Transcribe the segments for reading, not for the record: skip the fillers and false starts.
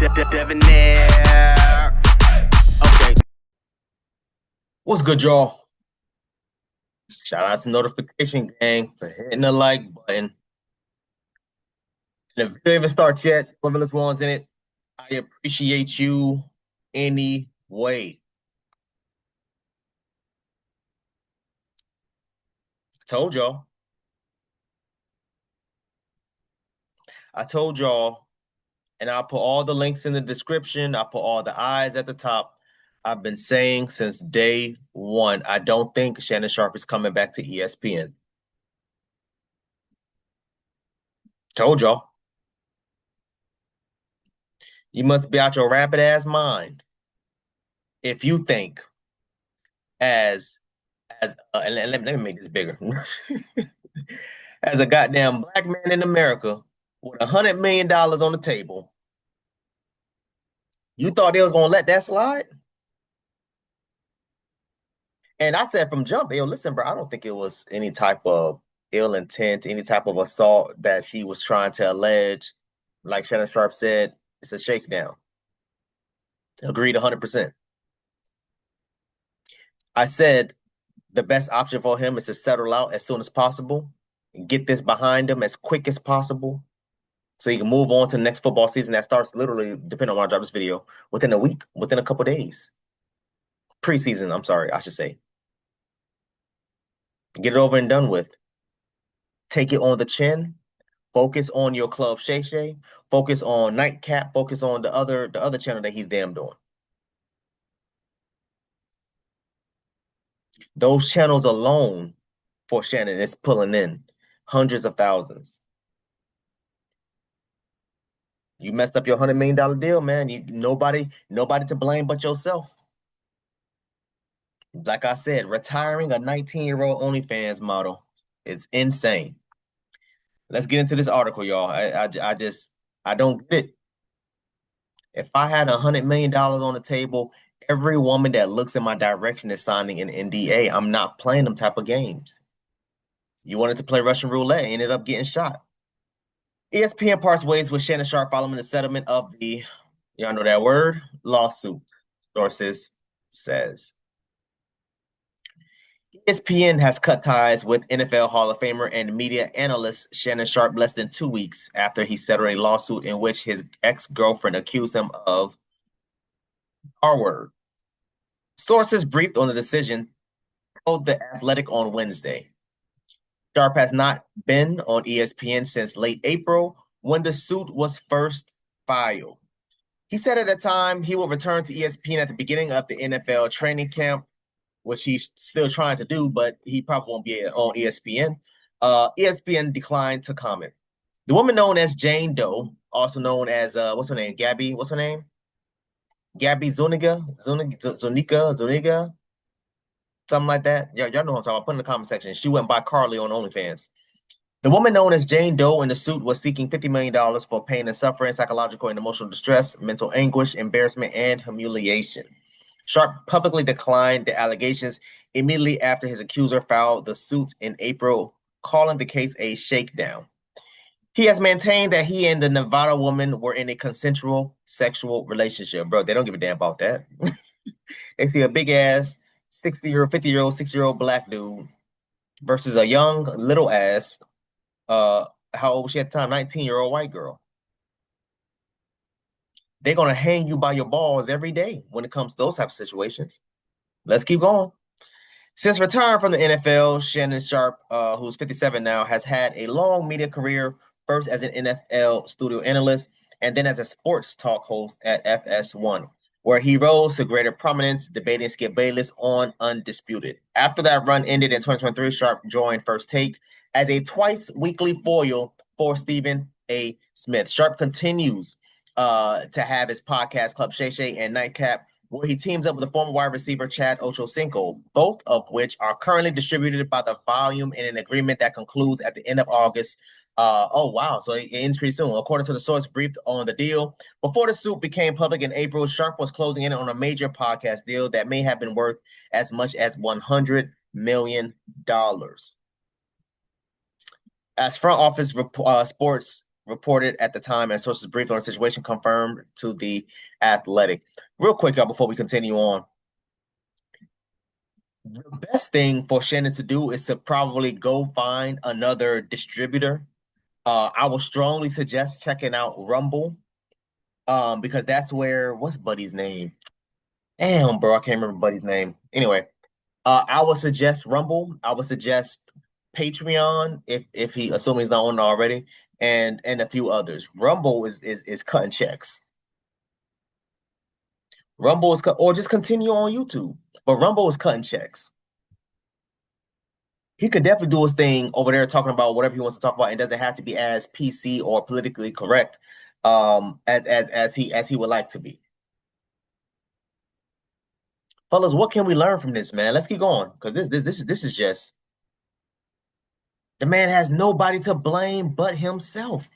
Debonair. Okay. What's good, y'all? Shout out to Notification Gang for hitting the like button. And if the video even starts yet, whoever one's in it, I appreciate you anyway. I told y'all. I told y'all, and I'll put all the links in the description. I'll put all the eyes at the top. I've been saying since day one, I don't think Shannon Sharpe is coming back to ESPN. Told y'all. You must be out your rapid ass mind if you think and let me make this bigger. As a goddamn black man in America with $100 million on the table, you thought they was gonna let that slide? And I said from jump, yo, listen, bro, I don't think it was any type of ill intent, any type of assault that she was trying to allege. Like Shannon Sharpe said, it's a shakedown. Agreed 100%. I said the best option for him is to settle out as soon as possible and get this behind him as quick as possible so he can move on to the next football season that starts literally, depending on when I drop this video, within a week, within a couple days. Preseason, I'm sorry, I should say. Get it over and done with. Take it on the chin. Focus on your club Shay Shay. Focus on Nightcap. Focus on the other channel that he's damned on. Those channels alone for Shannon is pulling in hundreds of thousands. You messed up your $100 million deal, man. Nobody to blame but yourself. Like I said, retiring a 19-year-old OnlyFans model is insane. Let's get into this article, y'all. I don't get it. If I had $100 million on the table, every woman that looks in my direction is signing an NDA. I'm not playing them type of games. You wanted to play Russian roulette, ended up getting shot. ESPN parts ways with Shannon Sharpe following the settlement of the, y'all know that word, lawsuit, sources says. ESPN has cut ties with NFL Hall of Famer and media analyst Shannon Sharpe less than 2 weeks after he settled a lawsuit in which his ex-girlfriend accused him of R-word. Sources briefed on the decision told The Athletic on Wednesday. Sharpe has not been on ESPN since late April when the suit was first filed. He said at the time he will return to ESPN at the beginning of the NFL training camp, which he's still trying to do, but he probably won't be on ESPN. ESPN declined to comment. The woman known as Jane Doe, also known as, what's her name? Gabby, what's her name? Gabby Zuniga, something like that. Y'all know what I'm talking about. Put in the comment section. She went by Carly on OnlyFans. The woman known as Jane Doe in the suit was seeking $50 million for pain and suffering, psychological and emotional distress, mental anguish, embarrassment, and humiliation. Sharpe publicly declined the allegations immediately after his accuser filed the suit in April, calling the case a shakedown. He has maintained that he and the Nevada woman were in a consensual sexual relationship. Bro, they don't give a damn about that. They see a big-ass 60-year-old, 50-year-old, 60-year-old black dude versus a young, little-ass, how old was she at the time? 19-year-old white girl. They're going to hang you by your balls every day when it comes to those types of situations. Let's keep going. Since retiring from the NFL, Shannon Sharpe, who's 57 now, has had a long media career, first as an NFL studio analyst and then as a sports talk host at FS1, where he rose to greater prominence, debating Skip Bayless on Undisputed. After that run ended in 2023, Sharpe joined First Take as a twice-weekly foil for Stephen A. Smith. Sharpe continues to have his podcast, Club Shay Shay and Nightcap, where he teams up with the former wide receiver Chad Ochocinco, both of which are currently distributed by the Volume in an agreement that concludes at the end of August. Oh, wow. So it ends pretty soon. According to the source briefed on the deal, before the suit became public in April, Sharpe was closing in on a major podcast deal that may have been worth as much as $100 million. As front office sports reported at the time, and sources briefed on the situation confirmed to The Athletic. Real quick, y'all, before we continue on, the best thing for Shannon to do is to probably go find another distributor. I would strongly suggest checking out Rumble, because that's where, what's Buddy's name? Damn, bro, I can't remember Buddy's name. Anyway, I would suggest Rumble. I would suggest Patreon if he, assuming he's not on it already, and a few others. Rumble is cutting checks. Rumble is or just continue on YouTube, but Rumble is cutting checks. He could definitely do his thing over there, talking about whatever he wants to talk about, and doesn't have to be as PC or politically correct, as he would like to be. Fellas, what can we learn from this, man? Let's keep going, because this is just, the man has nobody to blame but himself.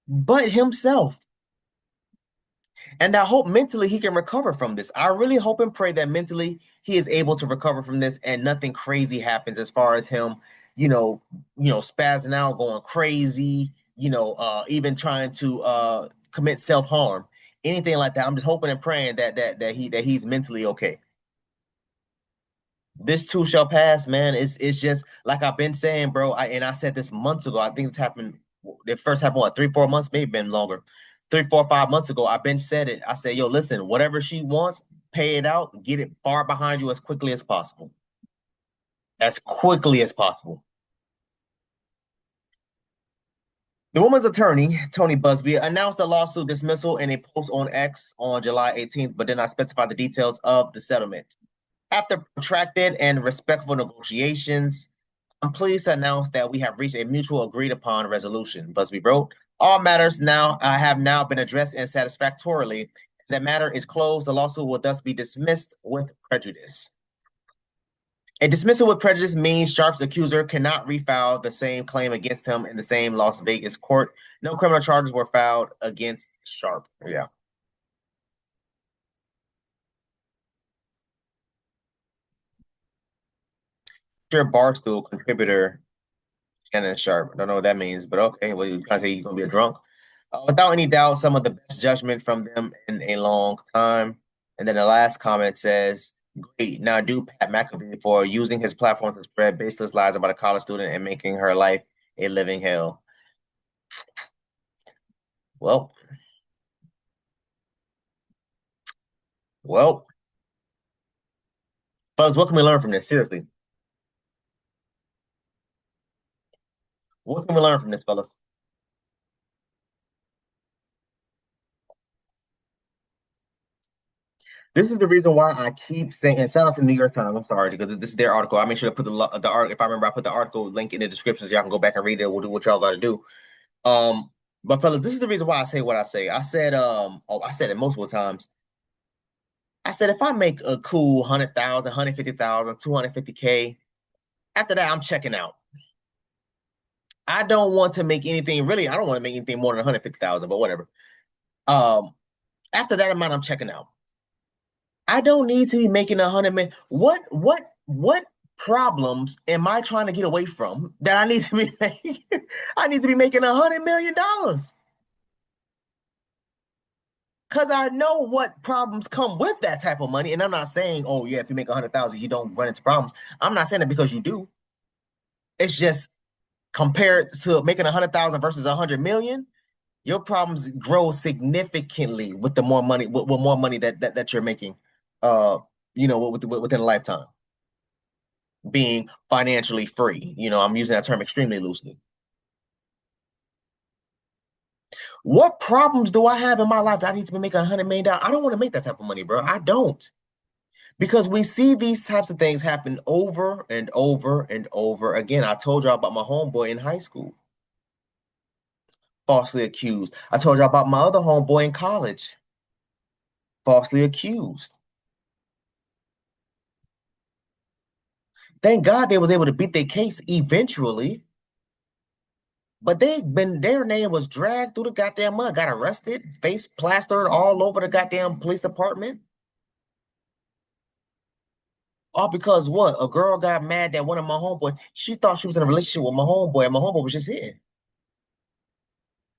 But himself. And I hope mentally he can recover from this. I really hope and pray that mentally he is able to recover from this and nothing crazy happens as far as him, spazzing out, going crazy, even trying to commit self-harm, anything like that. I'm just hoping and praying that he's mentally okay. This too shall pass, man. It's just like I've been saying, bro. I said this months ago. I think it's happened. It first happened, what, 3-4 months, maybe been longer. 3, 4, 5 months ago, I've been said it. I said, yo, listen, whatever she wants, pay it out, get it far behind you as quickly as possible. As quickly as possible. The woman's attorney, Tony Busby, announced the lawsuit dismissal in a post on X on July 18th, but did not specify the details of the settlement. After protracted and respectful negotiations, I'm pleased to announce that we have reached a mutual agreed upon resolution, Busby wrote. All matters have now been addressed and satisfactorily. The matter is closed. The lawsuit will thus be dismissed with prejudice. A dismissal with prejudice means Sharpe's accuser cannot refile the same claim against him in the same Las Vegas court. No criminal charges were filed against Sharpe. Yeah. Sure, Barstool contributor Shannon Sharpe. I don't know what that means, but okay. Well, you're trying to say you're going to be a drunk. Without any doubt, some of the best judgment from them in a long time. And then the last comment says, great. Now do Pat McAfee for using his platform to spread baseless lies about a college student and making her life a living hell. Well, fellas, what can we learn from this? Seriously. What can we learn from this, fellas? This is the reason why I keep saying, and shout out to the New York Times. I'm sorry, because this is their article. I make sure to put the art. If I remember, I put the article link in the description so y'all can go back and read it. We'll do what y'all got to do. But fellas, this is the reason why I say what I say. I said, I said it multiple times. I said, if I make a cool 100,000, 150,000, 250K, after that, I'm checking out. I don't want to make anything, really, I don't want to make anything more than 150,000, but whatever. After that amount, I'm checking out. I don't need to be making 100 million. What problems am I trying to get away from that I need to be making? I need to be making $100 million. Because I know what problems come with that type of money. And I'm not saying, oh, yeah, if you make 100,000, you don't run into problems. I'm not saying that because you do. It's just compared to making 100,000 versus 100 million, your problems grow significantly with the more money, with more money that you're making, within a lifetime. Being financially free. I'm using that term extremely loosely. What problems do I have in my life that I need to be making $100 million? I don't want to make that type of money, bro. I don't. Because we see these types of things happen over and over and over again. I told y'all about my homeboy in high school. Falsely accused. I told y'all about my other homeboy in college. Falsely accused. Thank God they was able to beat their case eventually. But their name was dragged through the goddamn mud, got arrested, face plastered all over the goddamn police department. All because what? A girl got mad that one of my homeboys, she thought she was in a relationship with my homeboy, and my homeboy was just hitting.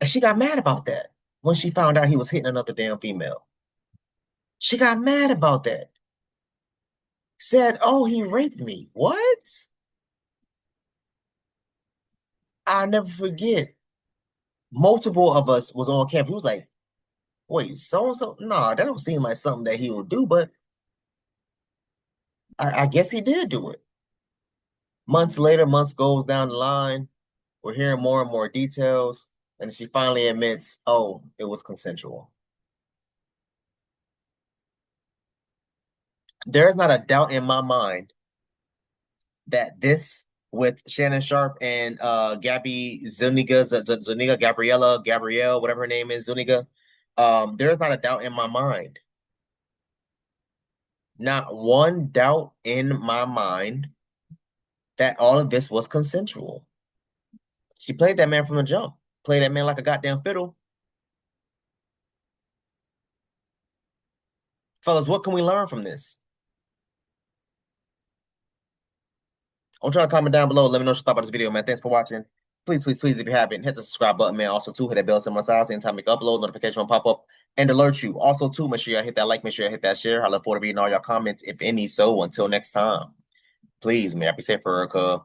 And she got mad about that when she found out he was hitting another damn female. She got mad about that. Said, "Oh, he raped me." What? I'll never forget. Multiple of us was on camp. He was like, "Wait, so and so? Nah, that don't seem like something that he would do, but I guess he did do it." Months later, months goes down the line. We're hearing more and more details, and she finally admits, "Oh, it was consensual." There is not a doubt in my mind that this with Shannon Sharpe and Gabby Zuniga, Gabrielle, whatever her name is, Zuniga, there is not a doubt in my mind. Not one doubt in my mind that all of this was consensual. She played that man from the jump, played that man like a goddamn fiddle. Fellas, what can we learn from this? I want y'all to comment down below. Let me know what you thought about this video, man. Thanks for watching. Please, please, please, if you haven't, hit the subscribe button, man. Also, too, hit that bell symbol on the side. Anytime we upload, notification will pop up and alert you. Also, too, make sure y'all hit that like, make sure y'all hit that share. I look forward to reading all y'all comments, if any. So, until next time, please, man, be safe, Erica.